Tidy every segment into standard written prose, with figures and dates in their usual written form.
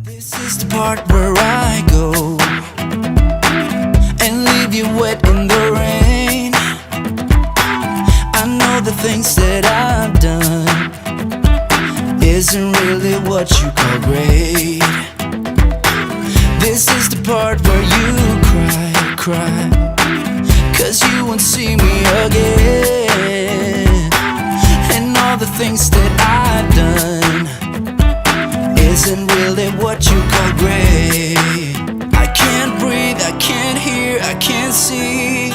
This is the part where I go and leave you wet in the rain. I know the things that I've done isn't really what you call great. This is the part where you cry, 'cause you won't see me again. And all the things that I've done isn't really what you call great. I can't breathe, I can't hear, I can't see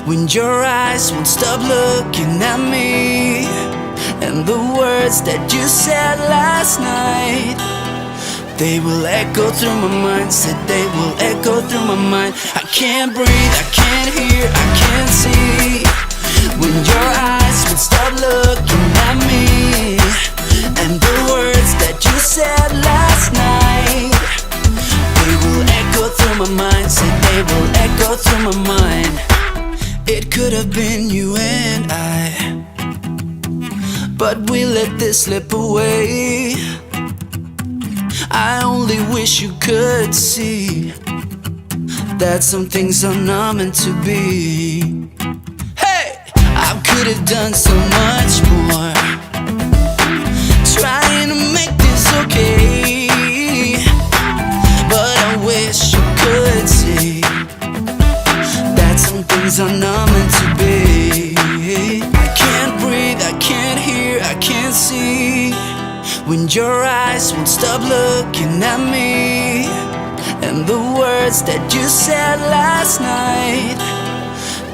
when your eyes won't stop looking at me. And the words that you said last night, they will echo through my mind. Said they will echo through my mind. I can't breathe, I can't hear, I can't see when your eyes won't stop looking at me. And the words that you said last night, they will echo through my mind. Said they will echo through my mind. It could have been you and I, but we let this slip away. I only wish you could see that some things are not meant to be. Hey, I could have done so much more, trying to make this okay. But I wish you could see that some things are not meant to be. I can't breathe, I can't hear, I can't see when your eyes won't stop looking at me. And the words that you said last night,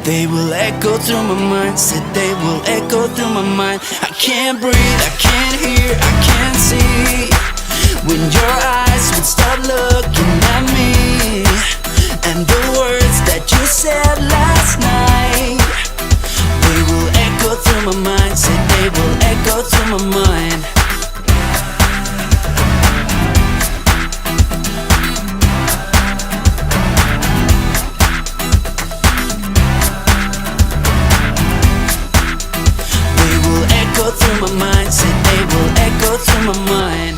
they will echo through my mind. Said they will echo through my mind. I can't breathe, I can't hear, I can't see when your eyes would stop looking at me. And the words that you said last night, they will echo through my mind. Said they will echo through my mind. Through my mind, said they will echo through my mind.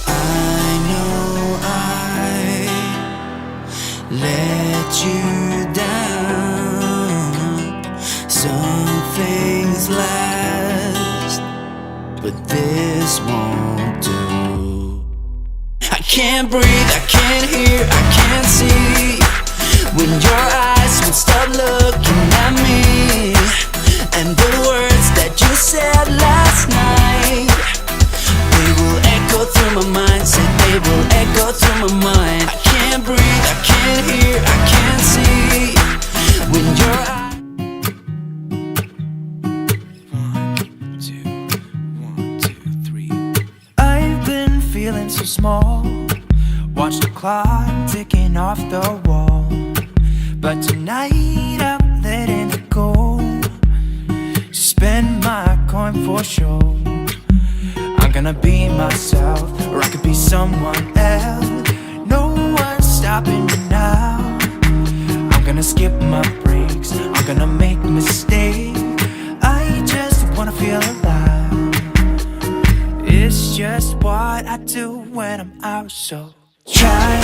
I know I let you down. Some things last, but this won't do. I can't breathe, I can't hear, I can't see when your eyes would stop looking at me. And the words that you said last night, they will echo through my mind. Said they will echo through my mind. I can't breathe, I can't hear, I can't see when your eyes. 1, 2, 1, 2, 3. I've been feeling so small. Watch the clock ticking off the wall. But tonight I'm letting it go. Spend my coin for sure. I'm gonna be myself, or I could be someone else. No one's stopping me now. I'm gonna skip my breaks, I'm gonna make mistakes. I just wanna feel alive. It's just what I do when I'm out. So try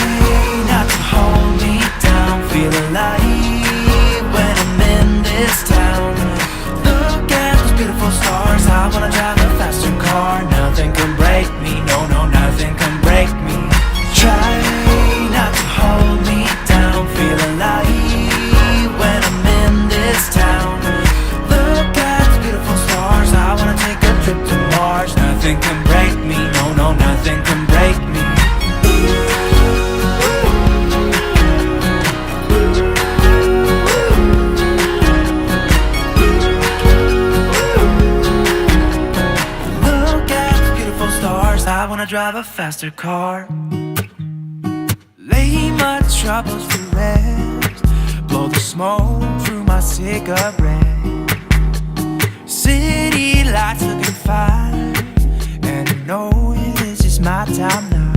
not to hold me down. Feel alive when I'm in this town. Look at those beautiful stars. I wanna drive a faster car. Nothing can break me, no, no, nothing can break me. Try not to hold me down. Feel alive when I'm in this town. Look at those beautiful stars. I wanna take a trip to Mars. Nothing can break me, no, no, nothing can break me. I wanna drive a faster car. Lay my troubles to rest. Blow the smoke through my cigarette. City lights looking fine, and I know this is my time now.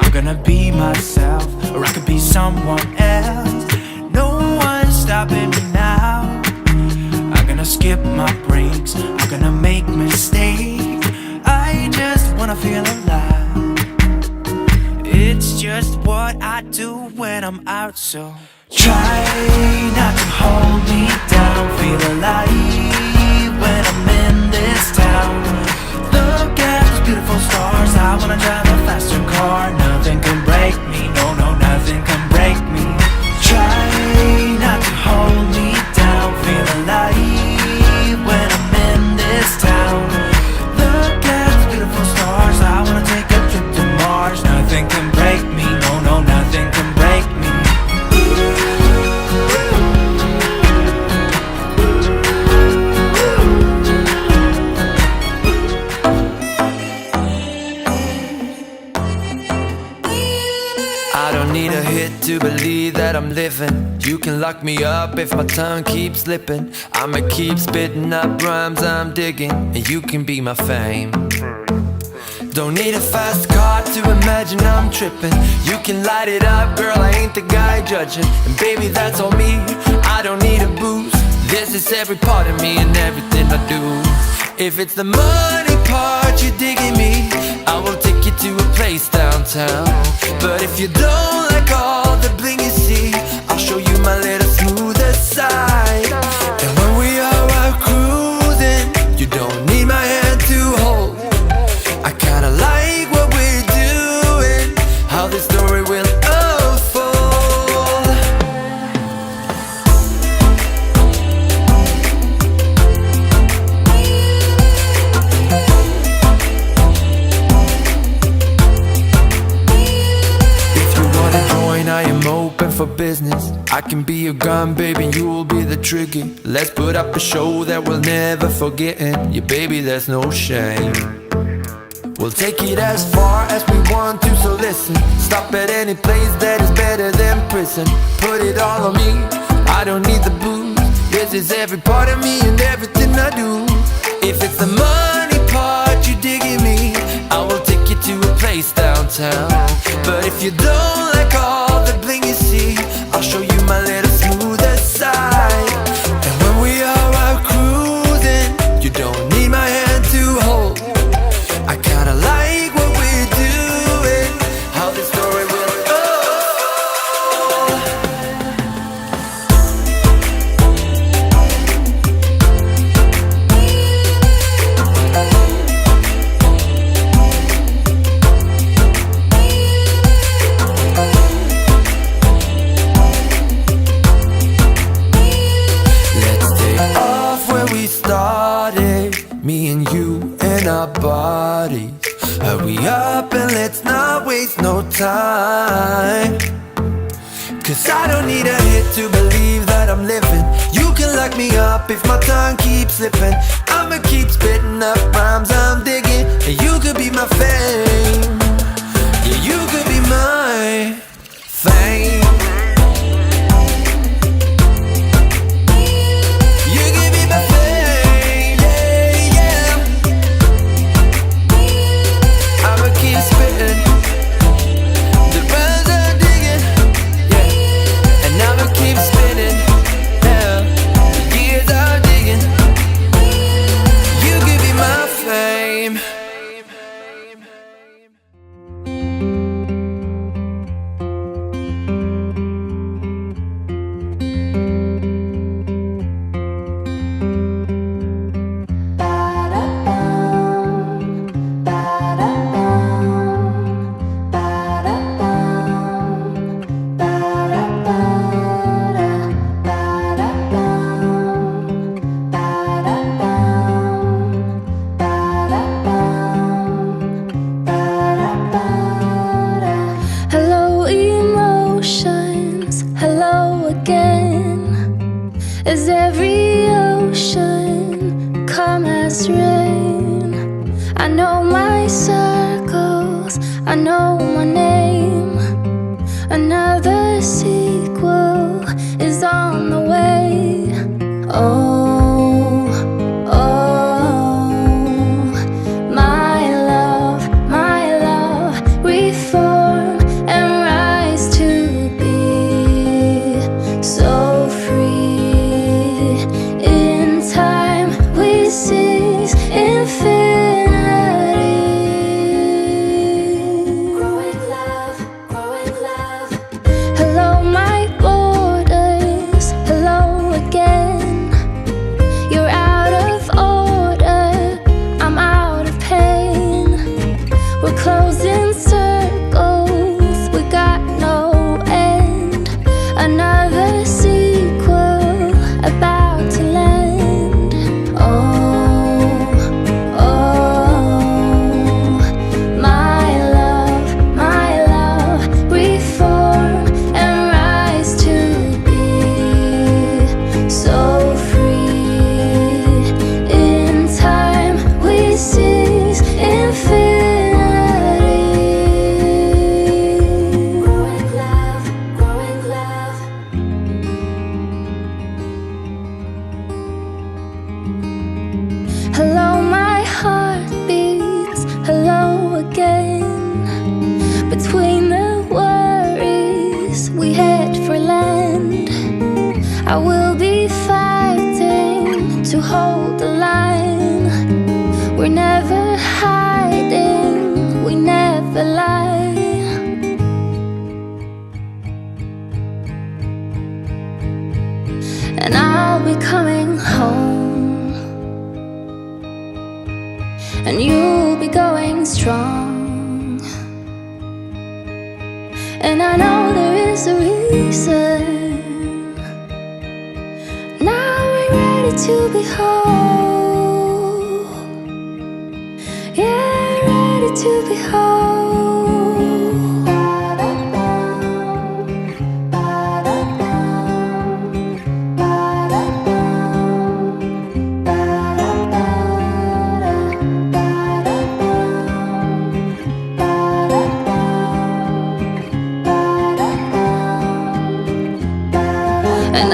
I'm gonna be myself, or I could be someone else. No one's stopping me now. I'm gonna skip my breaks, I'm gonna make mistakes. I just wanna feel alive. what I do when I'm out. So try not to hold me down. Feel alive when I'm in this town. Look at those beautiful stars. I wanna drive a faster car. Nothing can break me, no, no, nothing can break me. Try not to hold me down. Feel alive when I'm in this town. Look at those beautiful stars. I wanna take a trip to Mars. Nothing can break me, no, no, nothing can break me. I don't need a hit to believe that I'm living. You can lock me up if my tongue keeps slipping. I'ma keep spitting up rhymes I'm digging, and you can be my fame. Don't need a fast car to imagine I'm tripping. You can light it up, girl, I ain't the guy judging. And baby, that's on me, I don't need a boost. This is every part of me and everything I do. If it's the money part you're digging me, I will take you to a place downtown. But if you don't like all the bling you see, I'll show you my little smoother side. And when we are out cruising, you don't need my hand to hold. I kinda like what we're doing, how this story will unfold. If you wanna join, I am open for business. I can be your gun, baby, you'll be the trigger. Let's put up a show that we'll never forget. Yeah, baby, there's no shame. We'll take it as far as we want to, so listen. Stop at any place that is better than prison. Put it all on me, I don't need the booze. This is every part of me and everything I do. If it's the money part you digging me, I will take you to a place downtown. But if you don't like all the bling you see, I'll show you my little smoother side. And when we are out cruising, you don't need my hand to hold. I kinda like what we're doing, how this story will unfold. Let's take off where we started, me and you and our bodies. Hurry up and let's not waste no time. Cause I don't need a hit to believe that I'm living. You can lock me up if my tongue keeps slipping. I'ma keep spitting up rhymes I'm digging, and you could be my fame. Yeah, you could be my fame. You could be my fame, yeah, yeah. I'ma keep spitting the rhymes I'm digging, yeah. And I'ma keep spinning, yeah. The years I'm digging. You could be my fame. Hello, emotions. Hello again. As every ocean come as rain. I know my circles. I know my name. Another sequel is on the way. Oh, oh, my love, reform and rise to be so free. In time we seize infinity. Growing love, growing love. We're closing circles, we got no end. Another sequel about to land. Oh, oh, my love, reform and rise to be so free. In time we seize infinity. Growing love, growing love. Hello, my heart beats, hello again. Between the worries, we head for land. I will be fighting to hold the line. We're never hiding, we never lie. And I'll be coming home, and you'll be going strong. And I know there is a reason. Now we're ready to be whole. Yeah, ready to be whole. And